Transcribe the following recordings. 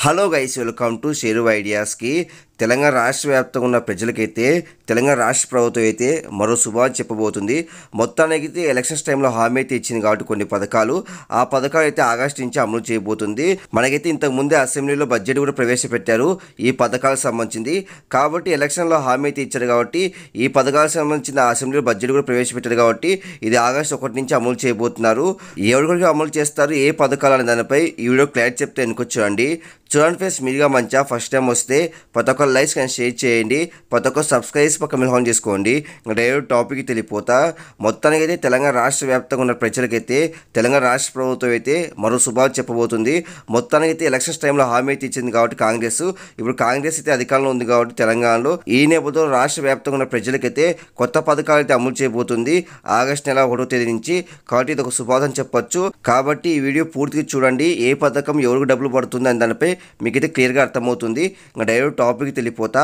Hello guys, welcome to Sheru ఐడియాస్కి. తెలంగాణ రాష్ట్ర వ్యాప్తంగా ఉన్న ప్రజలకైతే తెలంగాణ రాష్ట్ర ప్రభుత్వం అయితే మరో శుభాన్ని చెప్పబోతుంది. మొత్తానికి ఎలక్షన్స్ టైంలో హామీ అయితే ఇచ్చింది కాబట్టి కొన్ని పథకాలు ఆ పథకాలు అయితే ఆగస్టు నుంచి అమలు చేయబోతుంది. మనకైతే ఇంతకుముందే అసెంబ్లీలో బడ్జెట్ కూడా ప్రవేశపెట్టారు ఈ పథకాలకు సంబంధించింది. కాబట్టి ఎలక్షన్లో హామీ అయితే ఇచ్చారు కాబట్టి ఈ పథకాలకు సంబంధించిన అసెంబ్లీలో బడ్జెట్ కూడా ప్రవేశపెట్టారు కాబట్టి ఇది ఆగస్టు 1 నుంచి అమలు చేయబోతున్నారు. ఎవరికి అమలు చేస్తారు, ఏ పథకాలు అనే దానిపై ఈ వీడియో క్లారిటీ చెప్తే ఎన్నుకొచ్చాండి. చూడండి ఫ్రెండ్స్, మీరుగా మంచిగా ఫస్ట్ టైం వస్తే ప్రతి ఒక్క లైక్స్ కానీ షేర్ చేయండి, ప్రతి ఒక్క సబ్స్క్రైబ్స్ పక్క మిల్హాన్ చేసుకోండి. డైరెక్ట్ టాపిక్ తెలిపోతా. మొత్తానికి అయితే తెలంగాణ రాష్ట్ర వ్యాప్తంగా ఉన్న ప్రజలకైతే తెలంగాణ రాష్ట్ర ప్రభుత్వం అయితే మరో శుభాలు చెప్పబోతుంది. మొత్తానికి అయితే ఎలక్షన్స్ టైంలో హామీ అయితే ఇచ్చింది కాబట్టి కాంగ్రెస్ ఇప్పుడు కాంగ్రెస్ అయితే అధికారంలో ఉంది కాబట్టి తెలంగాణలో ఈ నేపథ్యంలో రాష్ట్ర వ్యాప్తంగా ఉన్న ప్రజలకైతే కొత్త పథకాలు అయితే అమలు చేయబోతుంది ఆగస్టు నెల 1వ తేదీ నుంచి. కాబట్టి ఇది ఒక శుభాదని చెప్పొచ్చు. కాబట్టి ఈ వీడియో పూర్తిగా చూడండి, ఏ పథకం ఎవరికి డబ్బులు పడుతుంది అని దానిపై మీకైతే క్లియర్గా అర్థమవుతుంది. ఇంకా డైరెక్ట్ టాపిక్ తెలిపోతా.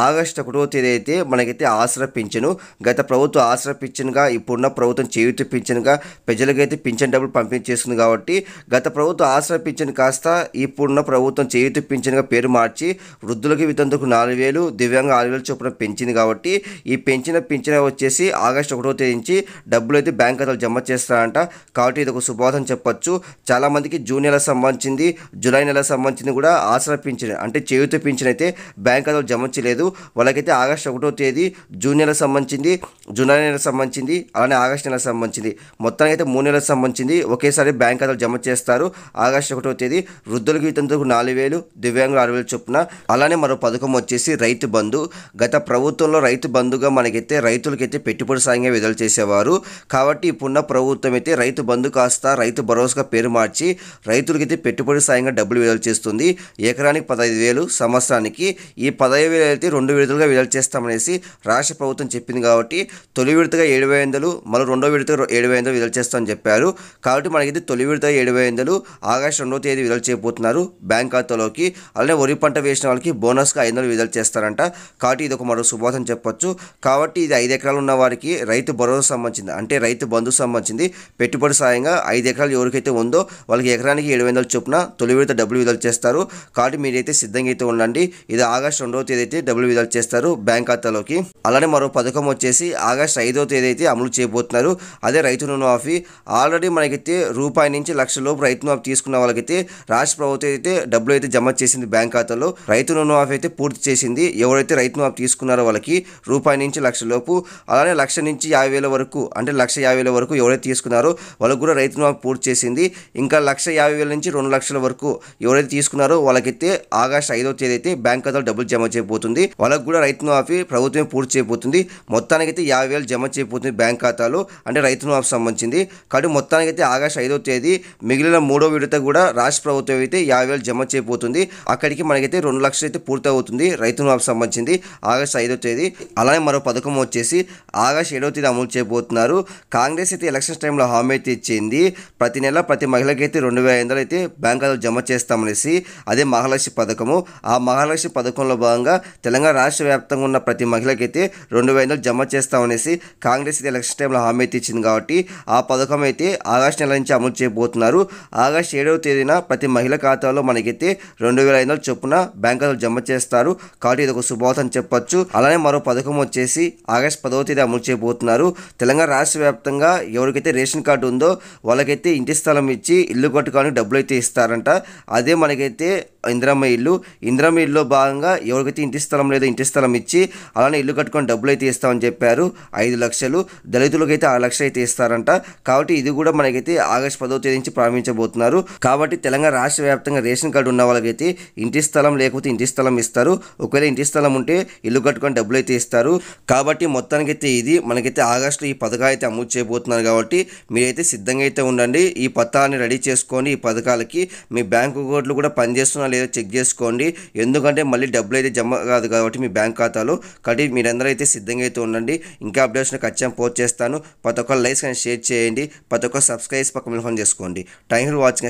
ఆగస్టు 1వ తేదీ అయితే మనకైతే ఆసరా పింఛను, గత ప్రభుత్వం ఆసరా పింఛన్గా ఇప్పుడున్న ప్రభుత్వం చేయూత పింఛన్గా ప్రజలకైతే పింఛన్ డబ్బులు పంపిణీ చేస్తుంది. కాబట్టి గత ప్రభుత్వం ఆసరా పింఛన్ కాస్త ఇప్పుడున్న ప్రభుత్వం చేయూత పింఛన్గా పేరు మార్చి వృద్ధులకి వితంతులకు 4,000, దివ్యాంగ 6,000 చొప్పున పెంచింది. కాబట్టి ఈ పెంచిన పింఛన్ వచ్చేసి ఆగస్టు 1వ తేదీ నుంచి డబ్బులు అయితే బ్యాంక్ ఖాతాలు జమ చేస్తారంట. కాబట్టి ఇది ఒక శుభాదని చెప్పొచ్చు. చాలామందికి జూన్ నెల సంబంధించింది, జూలై నెల సంబంధించింది కూడా ఆసరా పింఛన్ అంటే చేయూత పింఛన్ అయితే బ్యాంక్ ఖాతాలు జమ చేయలేదు. వాళ్ళకైతే ఆగస్టు 1వ తేదీ జూన్ నెల సంబంధించింది, జూలై నెల సంబంధించింది, అలానే ఆగస్టు నెల సంబంధించింది, మొత్తానికి అయితే 3 నెలలకు సంబంధించింది ఒకేసారి బ్యాంక్ ఖాతాలు జమ చేస్తారు. ఆగస్టు 1వ తేదీ వృద్ధులకు వితంతులకు 4,000, దివ్యాంగులు 6,000 చొప్పున. అలానే మరో పథకం వచ్చేసి రైతు బంధు. గత ప్రభుత్వంలో రైతు బంధుగా మనకైతే రైతులకైతే పెట్టుబడి సాయంగా విడుదల చేసేవారు. కాబట్టి ఇప్పుడున్న ప్రభుత్వం అయితే రైతు బంధు కాస్త రైతు భరోసాగా పేరు మార్చి రైతులకైతే పెట్టుబడి సాయంగా డబ్బులు విడుదల చేస్తుంది. ఎకరానికి 15,000, సంవత్సరానికి ఈ 15,000 అయితే 2 విడతలుగా విడుదల చేస్తామనేసి రాష్ట్ర ప్రభుత్వం చెప్పింది. కాబట్టి తొలి విడతగా 7,500, మరో 2వ విడతగా 7,500 విడుదల చేస్తామని చెప్పారు. కాబట్టి మనకైతే తొలి విడతగా 7,500 ఆగస్టు 2వ తేదీ విడుదల చేయబోతున్నారు బ్యాంక్ ఖాతాలోకి. అలానే వరి పంట వేసిన వాళ్ళకి బోనస్గా 500 విడుదల చేస్తారంట. కాబట్టి ఇది ఒక మరో శుభాతం చెప్పొచ్చు. కాబట్టి ఇది 5 ఎకరాలు ఉన్న వారికి రైతు భరోసా సంబంధించింది అంటే రైతు బంధు సంబంధించింది పెట్టుబడి సాయంగా 5 ఎకరాలు ఎవరికైతే ఉందో వాళ్ళకి ఎకరానికి 7,500 చొప్పున తొలి విడత డబ్బులు విడుదల చేస్తారు. కాబట్టి మీరైతే సిద్ధంగా అయితే ఉండండి. ఇది ఆగస్టు 2వ తేదీ అయితే డబ్బులు విడుదల చేస్తారు బ్యాంక్ ఖాతాలోకి. అలానే మరో పథకం వచ్చేసి ఆగస్టు 5వ తేదీ అయితే అమలు చేయబోతున్నారు. అదే రైతు రుణమాఫీ. ఆల్రెడీ మనకైతే రూపాయి నుంచి లక్ష లోపు రైతు రుణమాఫీ తీసుకున్న వాళ్ళకైతే రాష్ట్ర ప్రభుత్వం అయితే డబ్బులు అయితే జమ చేసింది బ్యాంక్ ఖాతాలో. రైతు రుణమాఫీ అయితే పూర్తి చేసింది. ఎవరైతే రైతు రుణమాఫీ తీసుకున్నారో వాళ్ళకి రూపాయి నుంచి లక్ష లోపు, అలానే 1,00,000 నుంచి 50,000 వరకు అంటే 1,50,000 వరకు ఎవరైతే తీసుకున్నారో వాళ్ళకు కూడా రైతు రుణమాఫీ పూర్తి చేసింది. ఇంకా 1,50,000 నుంచి 2,00,000 వరకు ఎవరైతే తీసుకున్నారో వాళ్ళకైతే ఆగస్టు 5వ తేదీ అయితే బ్యాంక్ ఖాతాలో డబ్బులు జమ చేయబోతుంది. వాళ్ళకు కూడా రైతు రుణమాఫీ ప్రభుత్వం పూర్తి చేయబోతుంది. మొత్తానికి అయితే 50,000 జమ చేయబోతుంది బ్యాంక్ ఖాతాలో అంటే రైతు రుణమాఫీ సంబంధించింది. కాబట్టి మొత్తానికి అయితే ఆగస్టు 5వ తేదీ మిగిలిన 3వ విడత కూడా రాష్ట్ర ప్రభుత్వం అయితే 50,000 జమ చేయబోతుంది. అక్కడికి మనకైతే 2 లక్షలు అయితే పూర్తి అవుతుంది రైతు రుణమాఫీ సంబంధించింది ఆగస్టు 5వ తేదీ. అలానే మరో పథకం వచ్చేసి ఆగస్టు 7వ తేదీ అమలు చేయబోతున్నారు. కాంగ్రెస్ అయితే ఎలక్షన్స్ టైంలో హామీ అయితే ఇచ్చింది. ప్రతి నెల ప్రతి మహిళకి అయితే 2,500 అయితే బ్యాంక్ ఖాతాలో జమ చేస్తామనేసి. అదే మహాలక్ష్మి పథకము. ఆ మహాలక్ష్మి పథకంలో భాగంగా తెలంగాణ రాష్ట్ర వ్యాప్తంగా ఉన్న ప్రతి మహిళకైతే 2,500 జమ చేస్తామనేసి కాంగ్రెస్ అయితే ఎలక్షన్ టైంలో హామీ అయితే ఇచ్చింది. కాబట్టి ఆ పథకం అయితే ఆగస్టు నెల నుంచి అమలు చేయబోతున్నారు. ఆగస్టు 7వ తేదీన ప్రతి మహిళ ఖాతాలో మనకైతే 2,500 చొప్పున బ్యాంక్ ఖాతాలో జమ చేస్తారు. కాబట్టి ఇది ఒక శుభవార్త అని చెప్పొచ్చు. అలానే మరో పథకం వచ్చేసి ఆగస్టు 10వ తేదీ అమలు చేయబోతున్నారు. తెలంగాణ రాష్ట్ర వ్యాప్తంగా ఎవరికైతే రేషన్ కార్డు ఉందో వాళ్ళకైతే ఇంటి స్థలం ఇచ్చి ఇల్లు కట్టుకోవడానికి డబ్బులు అయితే ఇస్తారంట. అదే మనకైతే ఇందిరమ్మ ఇల్లులో భాగంగా ఎవరికైతే ఇంటి స్థలం లేదో ఇంటి స్థలం ఇచ్చి అలానే ఇల్లు కట్టుకొని డబ్బులు అయితే ఇస్తామని చెప్పారు. 5 లక్షలు, దళితులకు అయితే 6 లక్షలు అయితే ఇస్తారంట. కాబట్టి ఇది కూడా మనకైతే ఆగస్టు 10వ తేదీ నుంచి ప్రారంభించబోతున్నారు. కాబట్టి తెలంగాణ రాష్ట్ర వ్యాప్తంగా రేషన్ కార్డు ఉన్న వాళ్ళకైతే ఇంటి స్థలం లేకపోతే ఇంటి స్థలం ఇస్తారు. ఒకవేళ ఇంటి స్థలం ఉంటే ఇల్లు కట్టుకొని డబ్బులు అయితే ఇస్తారు. కాబట్టి మొత్తానికైతే ఇది మనకైతే ఆగస్టులో ఈ పథకాలు అయితే అమలు చేయబోతున్నారు. కాబట్టి మీరైతే సిద్ధంగా అయితే ఉండండి. ఈ పత్రాన్ని రెడీ చేసుకోండి. ఈ పథకాలకి మీ బ్యాంకు అకౌంట్లు కూడా పనిచేస్తున్నా లేదో చెక్ చేసుకోండి. ఎందుకంటే మళ్ళీ డబ్బులు అయితే జమ కాదు కాబట్టి మీ బ్యాంక్ ఖాతాలో. కాబట్టి మీరందరూ అయితే సిద్ధంగా అయితే ఉండండి. ఇంకా అప్డేట్స్ ఖచ్చితంగా పోస్ట్ చేస్తాను. ప్రతి ఒక్క లైక్స్ కానీ షేర్ చేయండి, ప్రతి ఒక్క సబ్స్క్రైబ్స్ పక్క మిల్హాన్ చేసుకోండి. Thank you for watching.